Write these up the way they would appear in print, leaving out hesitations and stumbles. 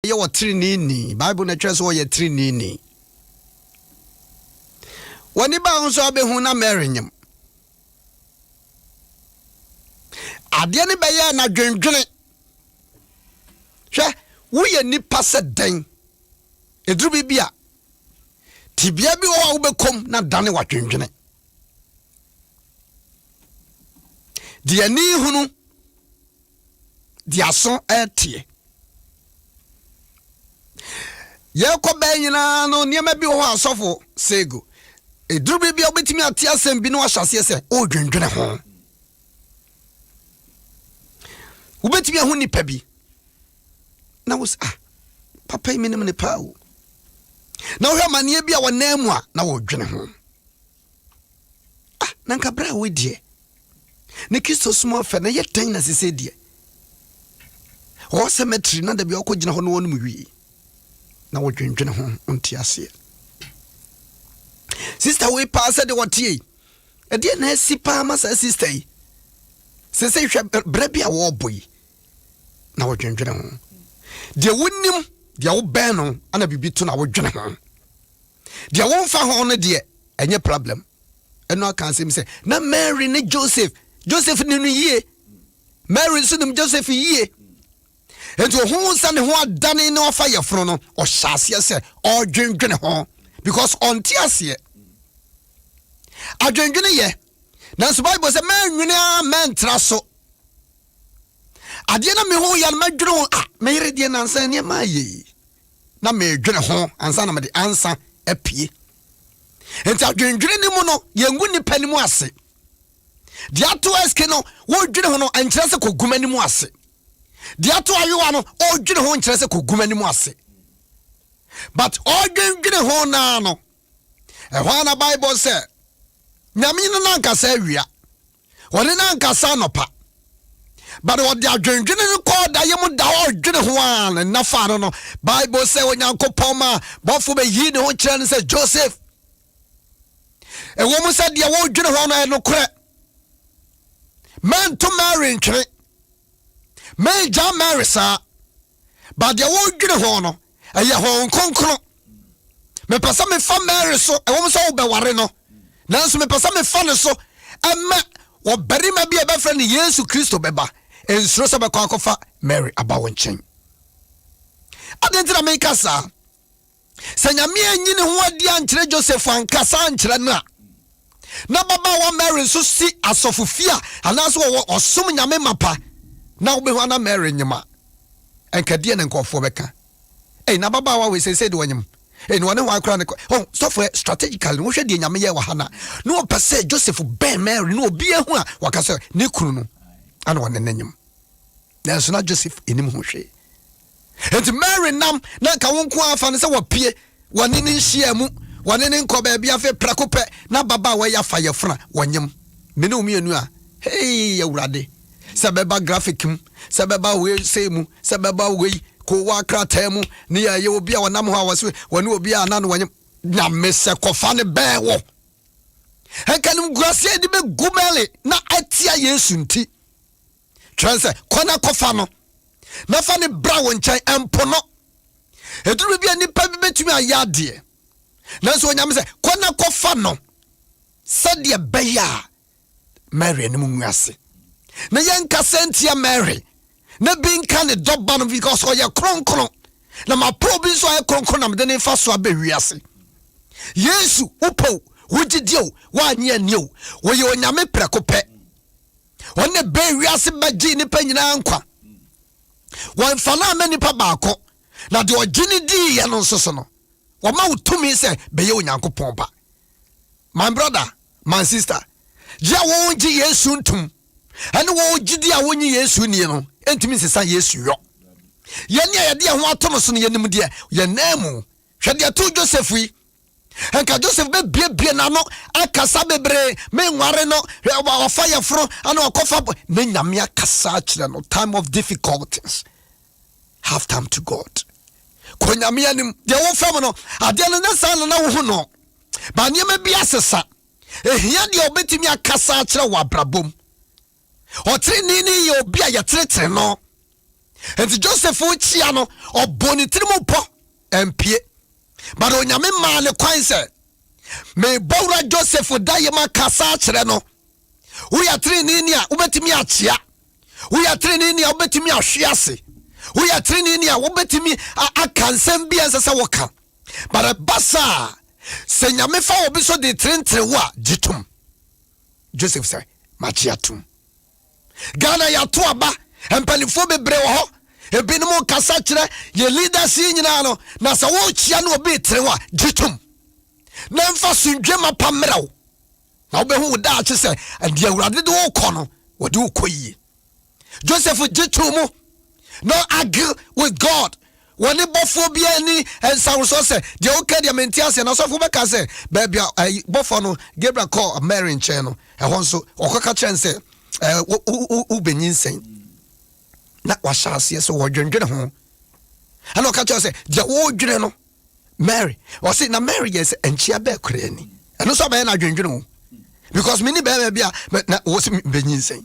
You were trinini. Bible na church wo ye trinini. Wani ba nso abehu na Mary nyem. Ade ne be ye na dwendwene. Hwe, wo ye nipa se den. Eduru bibia. Tibia bi wo bekom na dane wa dwendwene. De ani hunu. De aso etie. Ye ko be nyina no niema bi ho asofo sego. Eduru bi obetimi ate asem bi no ahyase se o dwendwene ho. Ubetimi ahu nipa bi. Na wo papa yi menem ne pa o. Na wo manie bi a wonamu a na wo dwene ho. Na nka bra wo die. Ne Kristo sumo fa na ye tan na sese die. O cemetery na da bi okogina ho no wonu wi. Na wo dwendwene ho onti ase. Sister we pass the what ye. E de na sipa masa sister yi. Sese hwe bra bia wo boy. Na wo dwendwene ho. De wonim de wo ben no ana bibi to na wo dwene ho. De wo mfa ho no de enye problem. Eno aka nsem se na Mary ne Joseph ni no yie. Mary so nim Joseph yie. Ento ho nsa ne ho adane ne ofa yefro no o hyase se o dwendwene ho because on tiase adwendwene ye na so Bible say menwene a mentra so ade na me ho ya na madwene ho me yere de na nsa ne ma ye na me dwene ho ansa na me de ansa apie enti adwendwene ni mu no yengu nipa ni mu ase de ato SK no wo dwene ho no ankyere se koguma ni mu ase de ato ayewa no o dwene ho nkyere se koguma ni mu ase but o dwene ho na no ehwa na Bible say nyame no nankasa awia wone nankasa nopa but what the adwendwene no call da yemu da o dwene ho an na fa no Bible say onyankopon ma bofo be yi ne ho kyere ne say Joseph e wo mu say de wo dwene ho no no kore man to marry nkere man ja marry sa but de wo dwene ho no eye ho nkonkro me pesa me fa marry so e wo mu say wo be ware no nanso me pesa me fa ne so ama wo barima bi e be fra ne Yesu Kristo beba ensuro se be kwa kofa Mary aba wo nchen adentra me kasa sanyame anyi ne ho adi ankere Joseph ankasa ankere na baba wa Mary so si asofofia anaso wo osom nyame mapa na wo be ho na Mary nyima enkade ne nkofo beka na baba wa we se de wanyim no one wa kra ne software strategically wo hwe de nyame ye wa hana no pese Joseph ben Mary no obi ehu a wakase ne kunu no ana won nenyim na so na Joseph enim ho hwe enti Mary nam na ka wonko afa ne se wo pie woni ne nhia mu woni ne nko ba bia fe prakope na baba wa ya fa ye fra wonyim me ne omienu a hey awurade sabeba graphic mu sabeba we semu sabeba we ko wa krata mu ne ya ye obi a wonam ho awase woni obi a na no wanyim na mese kofa ne be wo henkanim guase di be gumele na atia Yesu nti transe kona kofa no na fa ne bra wo nchen empo no eduru bia nipa bi betumi ayade na so onyam se kona kofa no sade be ya Mary ne mu nwase na yenka sentia Mary na binka ne doba no because o ye kronkron na ma probi so ye kronkron na me de fa so abewiase Yesu upo wugidio wa anye aniu wo ye onyame prekope wonne bewiase bagi ni pa nyina nkwa won fa na amani pa baako na de ogini di ye no nsoso no wo ma utumi se be ye onyankopon ba my brother my sister ja wo ngi Yesu ntum ene wo gidi a wonyi Yesu ni no entimi sesa Yesu yo ye ne ya de ho ato no so no ye nim de ye namu hwe de to Joseph yi enka Joseph be bie na no akasa bebre me nware no wa fire fro ana okofa me nyame akasa akire no time of difficulties have time to God ko nyame anim de wo fam no ade no na sa na wo hu no ba nyame bi asesa ehia de obetimi akasa akire wa brabom otri ni ye obi a yeteretere no enti Joseph ochia no oboni tirimu po empie but onyame ma ne kwan se me bawra Joseph dayema kasa kire no wo ya trini ni a wobetimi achia wo ya trini ni a wobetimi ahwease wo ya trini ni a wobetimi akansem bia nsese wo ka but basa se nyame fa obi so de trentre wo a gitum Joseph say machiatum Ghana ya to aba empanifo bebre wo ho ebinom kasa kire ye leaders nyina no na sa wo chia no obi tre wo a gitum na mfa sundwema pamraw na obehu da ache se ade awurade de wo kɔ no wo de wo kɔ Joseph gitum no argue with God when bofo bia ni ensawo so se de o ka de mentiase na so fo be ka se baby bofo no Gabriel call Mary nche no ho nso okoka chen se u benyinsen na wa shaase so wo dwendwene ho ana oka chen se de wo dwene no Mary o se na Mary yes enchia be kure ni eno so ba na dwendwene ho because mini be bia na wo se benyinsen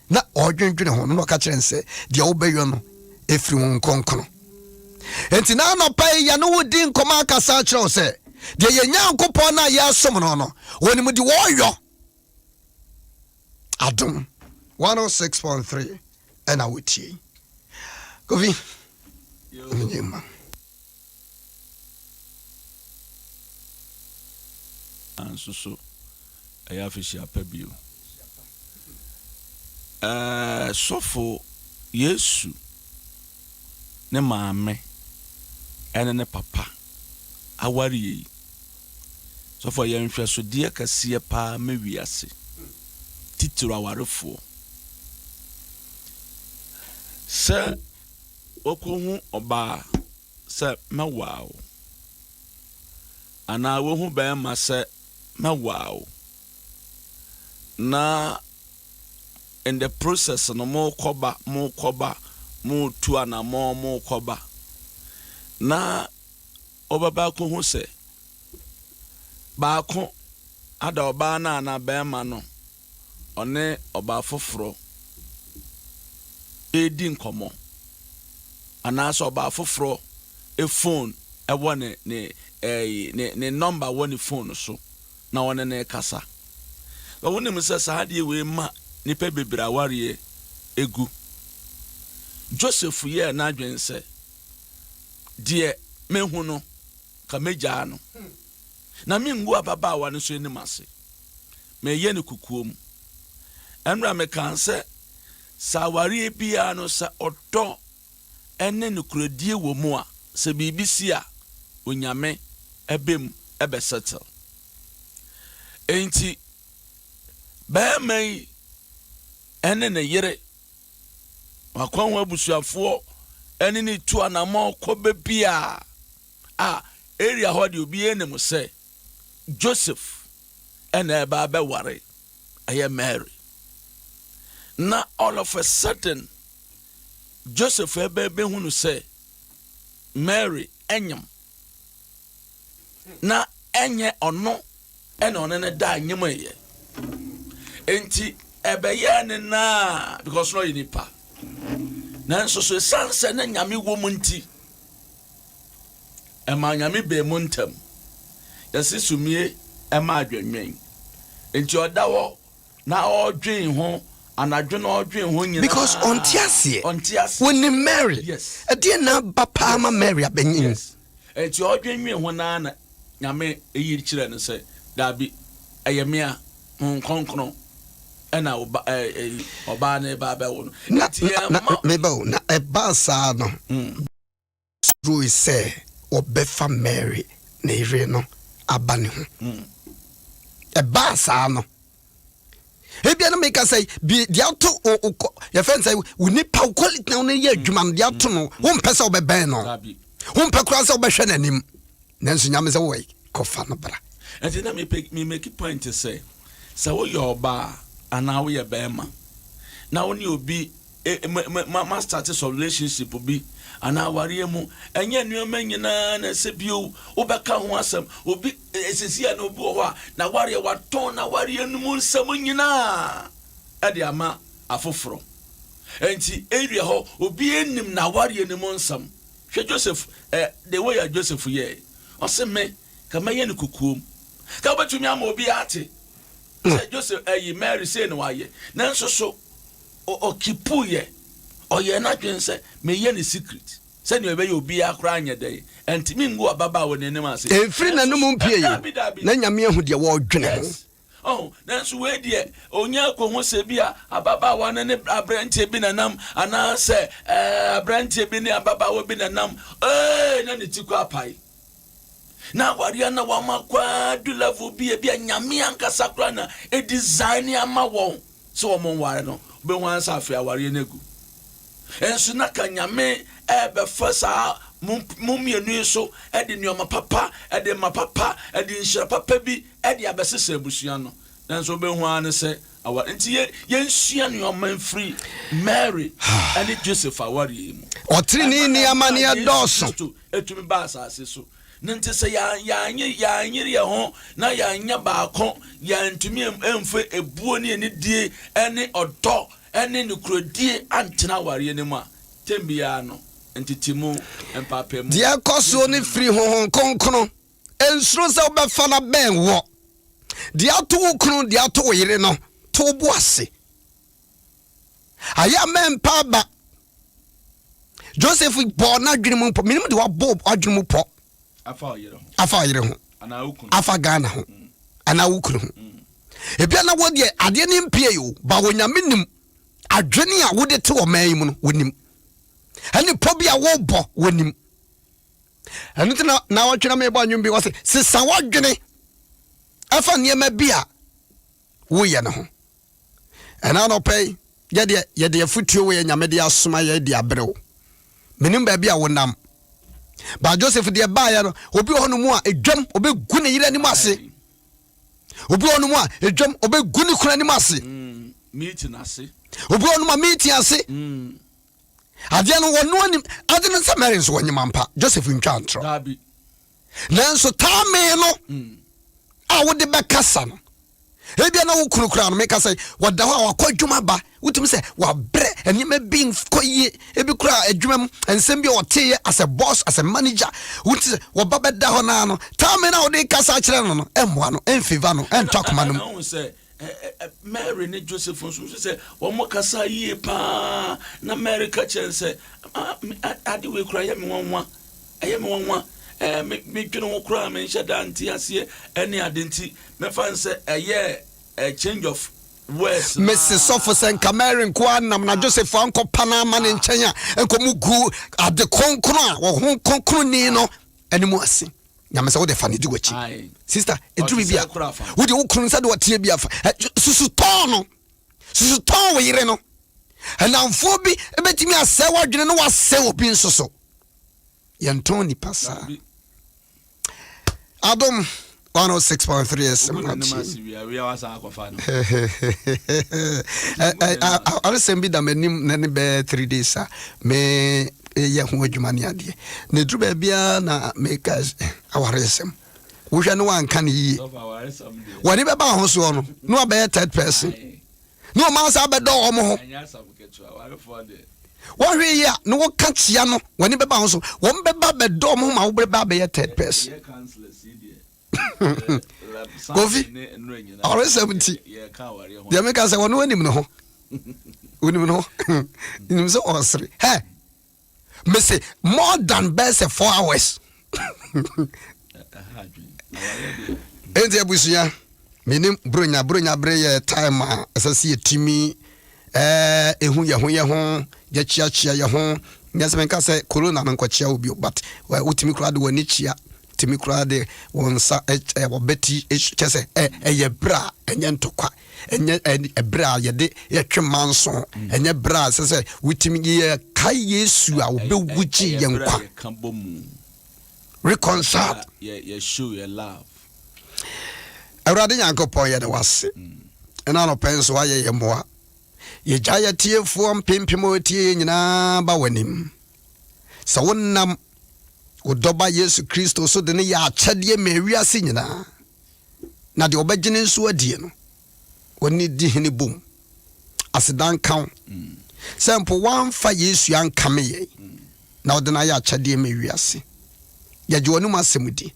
na o dwendwene ho no oka chen se de wo be yo no efri won konkono enti na no pai ya no wodi nkoma akasa kire o se de ye nyankopon na ya som no no woni mu di wo yo Adom 106.3 and I would see. Kofi. And so I have a share pebble. So for Yesu ne mame and ne papa awari so for your interest so dear kasia pa me wiase titira warefo se okohu oba se mawao ana wohu ba ma se mawao na in the process no mo koba mo tu ana mo koba na obaba ko hu se ba ko ada oba na ba ma no one oba foforo edi nkomo anaso oba foforo e phone e wone ne number wone phone so na wone ne kasa ba wone mse saade we ma nipa bebra ware egu Joseph ye na adwense die mehu no ka meja no na mingu ababa wa no so ni mase me ye ne kukuom Emra me kan se sawari bia no sa odo ene ne kuradie wo mu a se bibisi a onyame ebem ebe settle enti ba mai ene ne yere wakwan wa busuafo ene ne tu anama kobe bia area hodi obi ene mo se Joseph ene ba be ware aye Mary. Na all of a sudden Joseph ebe hunu say Mary enyam na enye ono ene ono ne da anyam ye enti ebe ye ne na because no yinipa na nso so sanse na nyame wo munti e ma nyame be muntam yesi sumie e ma adwenwen enti odawo na odwen ho anadwono odwen ho nyina because ontiasie when they marry yes e dey na papa ma Mary abenyin yes enti odwenwen ho na nyame eyiri kire ne se dabi ayemia nkonkron ena oba ne ba be wo na meba na e ba sa no through say obefa Mary na ire no abane ho e ba sa no ebia na make say be dia to your friend say we need power quality na one ye adwuma dia to no wo mpesa obeben no wo mpekura say obehwe nanim nanso nyame say we kofa no bra and then me make a point to say so your ba ana we ye bema na woni obi ma start a relationship obi ana ware mu enye nuoma nyina na se bio obeka ho asem obi esisia na obi ho na ware waton na ware num nsam nyina ade ama afoforo enti area ho obi enim na wari enim nsam hwe Joseph the way Joseph ye o se me ka maye ne kukuom ka batumi ama obi ate se Joseph Mary say no waye nanso so o kipu ye o ye na dwen se me ye ne secret se ne be ye obi akra anya dai enti mingu ababa wo ne nim ase efri na no mpie ye na nyame ahu de wo dwene oh nanso we de onya ko ho se bia ababa wa ne abrante bi nanam ana se abrante bi ne ababa wo bi nanam na ne tikwa apai na waria na wa makwa du level bi nyame ankasa kra na e design ama won so wo mon ware no be wan sa afia ware negu enso na ka nyame be fasa mumienu so e de nyoma papa e de mapapa e de nshira papa bi e de abesese abusua no enso be hu an se awa nti ye nsua nyoma free Mary and Joseph aware mu otrini ni amane adoso etumi ba asase so nti se ya anyiri ho na ya anya baako ya ntumi emfe ebuo ne ni die ene odo ene ne kurodie antena ware ne mu a tembia no ntitimu empapem dia koso ne free honhon konkono ensuro se obefa na ben wo dia to kunu dia to yire no to bo ase aya men pa ba Joseph born na dwene mu po minim de wa bob adwene mu po afa yire ho ana ukunu afa Ghana ho ana ukunu ho ebia na wo de ade ne mpie yo ba wonyame nim adwene a wo de te wo man mu no wonim ani pobi a wo bo wonim anu te na wo twena me bo anwum bi wo se sesa wadwene afa niema bi a wo ye ne ho ana no pay ye de afutuo wo ye nyame de asoma ye de abrew menim ba bi a wonam ba Joseph de ba ya no obi ho no mu a edwam obegu ne yire anim ase obi ho no mu a edwam obegu ne kura anim ase meeting ase obi ho no ma meeting ase ade no wono anim ade no se Mary so wonyima mpa Joseph ntwa antro dabi nanso ta me no a wo de bekasa no ebia na wo kunukura no meka say wada ho a wakwadwuma ba wutumi say wa bre enima bi koye ebi kura adwuma ensem bi oteye as a boss as a manager wuti wo baba da ho na no ta me na wo de kasa kire no no emwa no emfeva no entokoma no no say Mary ne Joseph so say wo mo kasa yie pa na Mary ka chen say ade we kura ye me wonwa me twene wo kura me nhyeda anti ase ene adenti me fan say a change of words Mrs. Sofos Cameron kwa na Joseph anko panama ne nchen a enko mugu ade konkro a wo ho konkro ni no ene mu ase nyame se wo de fa ne diwachi sister eduru bia wo de wo kunu se de wotie bia fa susu ton wo yire no enamfo bi ebetimi ase wadwene no wase obi nsoso yenton ni pasa Adom 106.3 we are sa akwafa no I send da menim na ne be 3 days me ye ho adwuma ne ade ne dru ba bia na make us awaresem wo hwe no wanka ne yi wani be ba ho so no no ba third person no ma sa be do omo ho wo hwe ya no wo ka tia no wani be ba ho so wo be ba be do omo ma wo be ba be third person Kofi already 70 they make us say one wanim no ho wanim no nim so osre hey me say more than best 4 hours enti abusuya menim bronya bre time a asasi etimi ehu ye ho ya chia ye ho nyase menka say corona man kwachia obi but utimi kura de wani chia timi kura de wonsa wobeti chese ye bra enye ntokwa enye bra ye de ye twemanso enye bra sese wutimi ye kai Yesu a obewuji ye nkwa reconcile ye show your love awrade yankopon ye de wase ena no penso aye ye moa ye jaya tiefo mpempemo tie nyina ba wanim sa wonnam Udoba Yesu Kristo so de ne ya achade Mary ase nyina na de obegene nso adie no woni di hene bom asedan kan Sample one for yesu an kame na odena ya chade me wiase ya jiwonu masemudi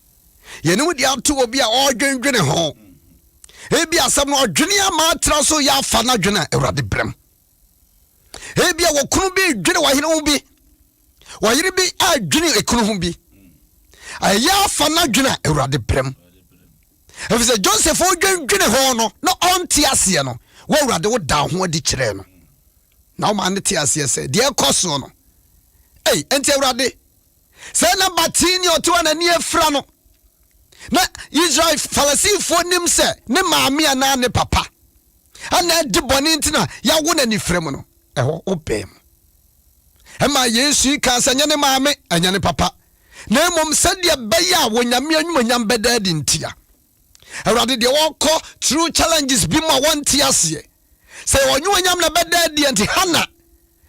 ye no di ato obi a odwendwene ho ebi asem no odwene ama tra so ya fa na dwene Awurade brem ebi a wokunu bi dwene wa hene ho bi wa yiri bi adwene ekunu ho bi aya fa na dwene Awurade brem efise Joseph odwendwene ho no onti ase no wo Awurade wo da ho adi kire no na o ma ne ti ase se de ekoso no enti Awurade se na batini oto na ni efra no na Israel Falasifo nim se ne maame ana ne papa ana di boni ntina ya wo na ni frem no eho obem ema Yesu ka sanya ne maame anya ne papa na mom se de beya wo nyame anwumanyam bedadi ntia Awurade de woko true challenges bi ma wonti ase se wonwanyam na bedadi anti hana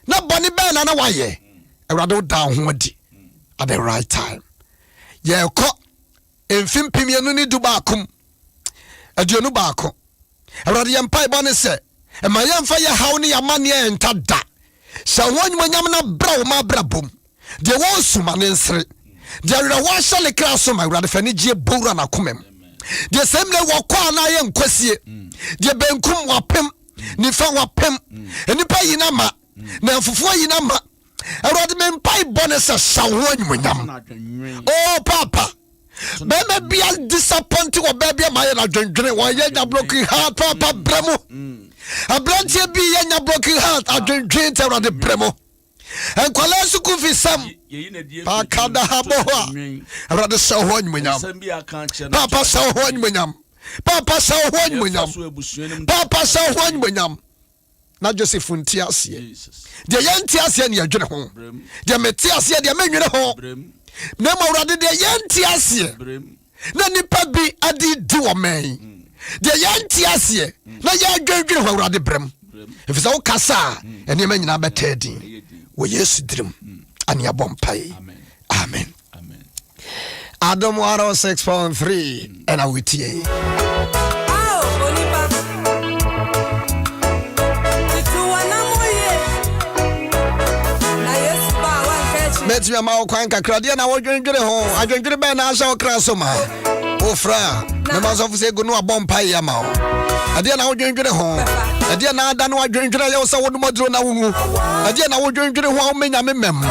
na boni be na waye Awurade da ho adi at the right time ye ko enfim pimienu ni du baakum aduonu baako Awurade yempa ba ne se e ma yemfa ye haw ne yamane entada sha wonwanyam na bra wo ma bra bom de won suma ne nsre de awura wo ahye kraso ma Awurade fa ne gie bowra na komem de semle wo kwa na ye nkwasie de benkum wapem ni fa wapem enipa yina ma na fufuo yina ma Awurade mempa bonus sha wonwanyam oh papa Bebe bia disappointed or baby my na dwendwene wo ye nya broken heart papa bremo abrantie bi ye nya broken heart adwendwene te Awurade bremo enkwala suku fi sam pakada habo Awurade sha ho nyunyam papa sha ho nyunyam papa sha ho nyunyam papa sha ho nyunyam na Joseph nti ase de ye nti ase ne adwene ho de meti ase de menwene ho na ma Awurade de yenti ase na nipa bi adi di wo men de yenti ase na ya adwendwene ho Awurade brem efisa wo kasa ene ma nyina betadi wo Yesu dirim ani abompai amen Adom 106.3 and awitie Meti ya mawo kwan kakra de na wodwendwere ho adwendwere be na asha okra so ma ofra na maso fu se gunu abompa ya ma ade na wodwendwere ho ade na ada na wodwendwere ya so wodu modro na wuhu ade na wodwendwere ho menya memem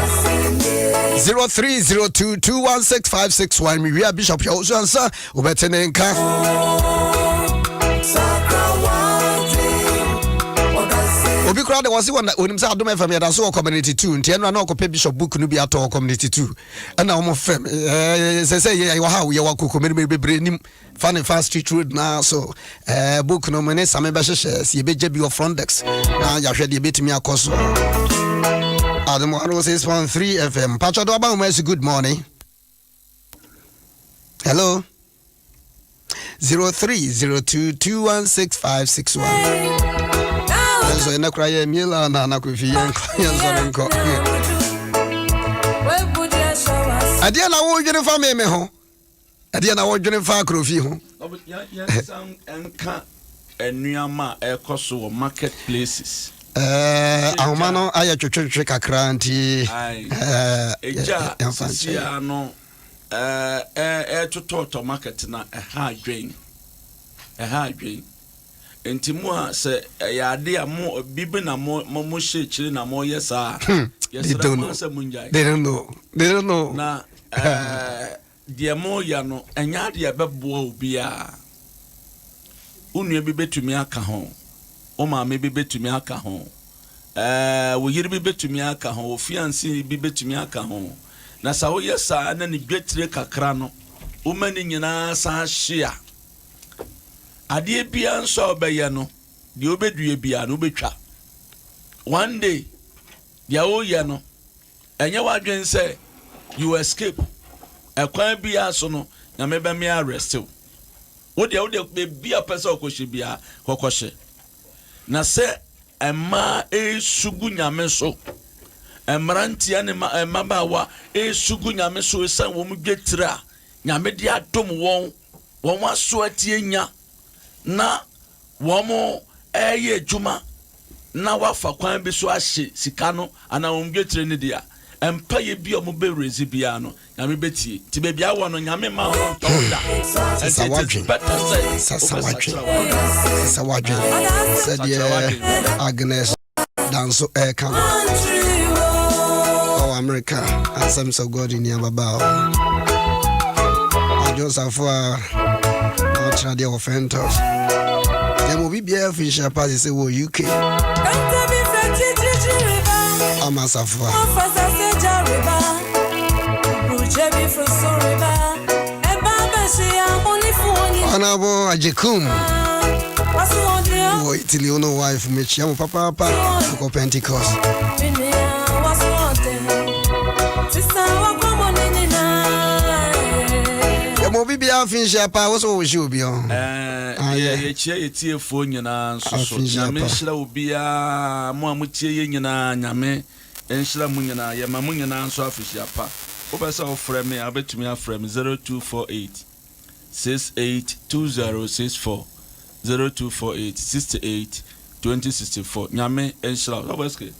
0302216561 mi wi bishop ya so ansa obetene nka Obi crowd was one onim say Adom FM ya so community 2 nti eno na okope bishop book no bi ato community 2 na omo fam say ye wa how ye wa kokome bebre nim fan fast street road na so book no mene same be hye se be je bi of frontex na ya hwe de betimi akoso Adom 106.3 FM Pacho do ba mo good morning hello 0302216561 So ina kraye miela na kufi yenko adia na wo dwene fa me ho adia na wo dwene fa krofi ho sam enka enuama ekoso marketplaces ahoma no aya twetwetwe kakra nti eja sia no tototo market na ha adwen entimu a se ya ade amo bibi na mo shechire na mo yesa yesa mo se munjai they don't know na de mo ya no enya de bebo obi a unu bi betumi aka ho o ma me bi betumi aka ho wo yiri bi betumi aka ho o fiancé bi betumi aka ho na sa wo yesa na ni dwetire kakra no o mani nyina sa hia ade bia nso obeye no de obedue bia no betwa one day dia o ye no enye wadwen say you escape ekwan bia so no na me be me arrest wo de bia pesa okohye bia kokohye na se ema esugu nyame so emrantia ne mabawa esugu nyame so esan wo mu dwetira nyame de adom won waso atie nya na womo eye juma na wafa kwan bi so ahye sika no ana omgetire ne dia empa ye bi omo be rezi bia no nyame betie ti be bia wo no nyame ma ho tonda sawadwe said Agnes danso come oh America and some so God in your baba Joseph for the offenders there will be a fisher party say wo UK Amasafa Honorable Ajekum till you know wife Mitch Papa for Pentecost Mobibia finisher pa also should be on ye tie fo nyina so nyame hira obia mo amutie ye nyina nyame enhira mu nyina ye ma mu nyina nso afishia pa obesa ofre me abetumi afre me 0248 682064 0248 68 2064 nyame enhira obeske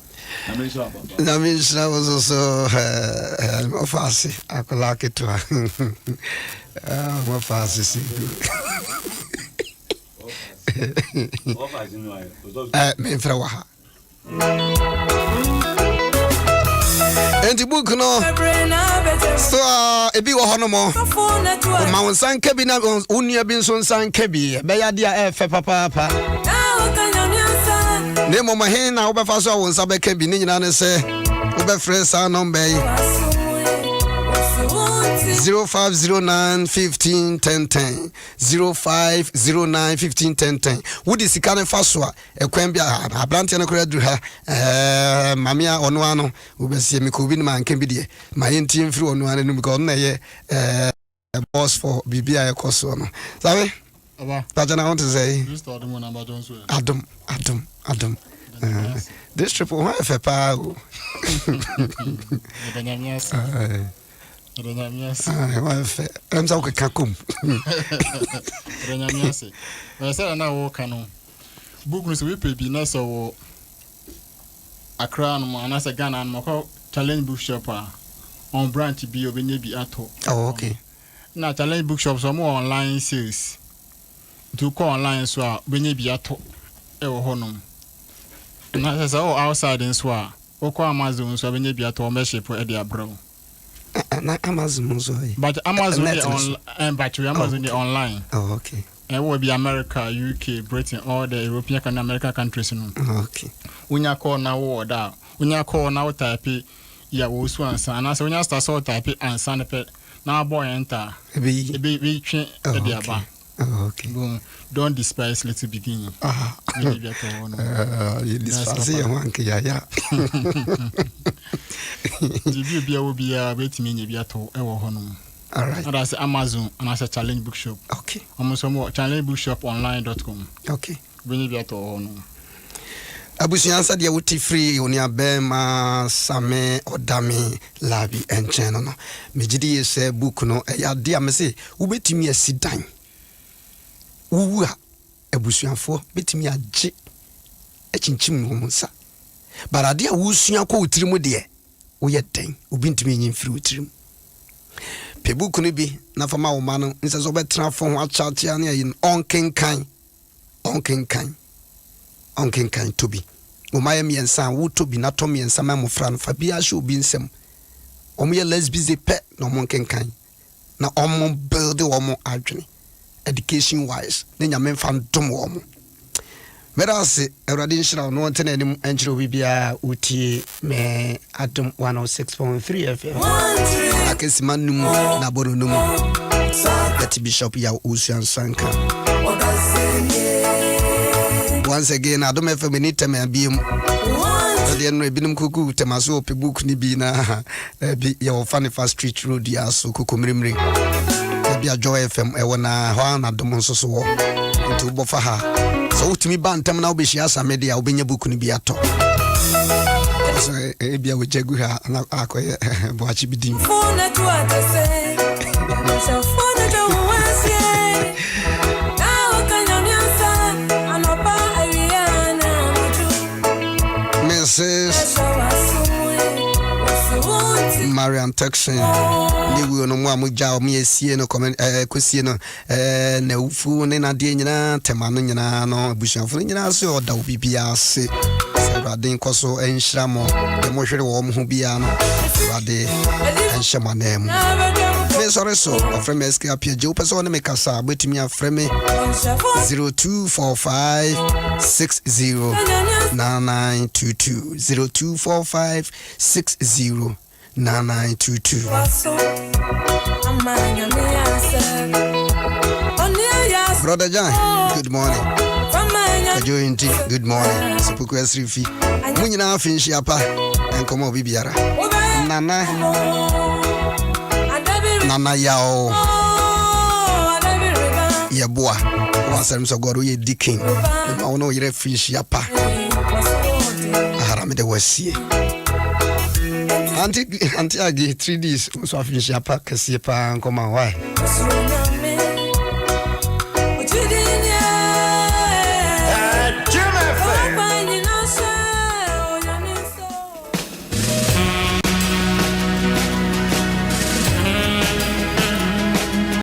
nyame enhira was also ofasi akolake to what fast is me frawa and the book no so ebi wo hono mo ma wonsan kabi na unia bi nso nsan kabi be ya dia efe papa ne mo mahin na wo be fa so wonsa be kabi ni nyina ne se wo be fresh sa number 0509151010 0509151010 wudi sikane faswa ekwan bia abrante na kora duru ha mamia ono ano obesie me ko bi na nkan bi de ma yenti mfiri ono ano num ko na ye boss for bibia ekoso no sabe aba tajana want to say Adom this trip on fa pa o I'm so kakum. I said, now walk on book news. We pay be nice or a crown, and as a gun and Moko challenge bookshop on branch be of any be at all. Oh, okay. Now, challenge bookshops are more online sales to call online so when you be at all. Honum. And as all outside in Swa, or call Amazon so when you be at all, membership or Eddie Bro. Amazon but Amazon Amazon online. Oh, okay. It will be America, UK, Britain, all the European and American countries. Okay. When you call now or that, when you call now type ya wo so ansa and as when you start so type ansa na pe na boy enter be twen e dia ba. Okay. Don't despise little beginning. You despise one ya. The view will be a wait me be at all. All right. And that's Amazon and as a challenge bookshop. Okay. Almost more challenge bookshop online.com. Okay. When you be at all. Abusi answer dia wuti free oni abema same odame labi encheno no. Mejidi yese book no ya dia me say ubetimi asidan. Uwa abusuafo betimi age echinchim no munsa barade a wusua kwa utirimu de wo ye den obi ntimi nyin firi utirimu pebuku no bi na fama wo ma no nse so betra fo ho achatia na yin onkenkan tobi wo ma ye miensa wo tobi na to miensa ma mo fra no fa bia hye obi nsem omo ye lesbize pe no monkenkan na omo build omo adwene education wise ne nyame fan dom wo mo merase erade nshira no ntene anim enchiro bibia utie me Adom 106.3 FM akesi manum na bono num that bishop ya Usuan Sanka once again Adom FM ni teme abiem the no ebinum kuku temaso pebook ni bi na bi ya Funny Fast Street Road ya so kokomrimri bia Joy FM e wona ho na Adom nso so wo nti bofa ha so utimi bantam na obeshi asa media obenya book ni bi ato so e bia we jegu ha na akoye boachi bidin phone to atese so phone to wansie now kan yamiansa anopa ariana mutu protection. They will no more muja me see no comment question na ufu ne na de nyina temano nyina no busuafo nyina so oda obi bia se Radin koso enhyiramo de mo hwere wo ho bia no Rade enhyema na mu me sorry so ofrem SK Appiagyei person ne me kasa betimi afreme 0245609922 0245609922 Brother John, good morning. Kajointi, good morning. Sepuku Esrifi. Munyina finshi apa enkomo bibiara. Nana yao. Yeboa. Wasem so goru ye diking. Ma wono yire finshi apa. Aharame de wasie. Anti agi 3Ds so finshi apa kesi pa nkoma why.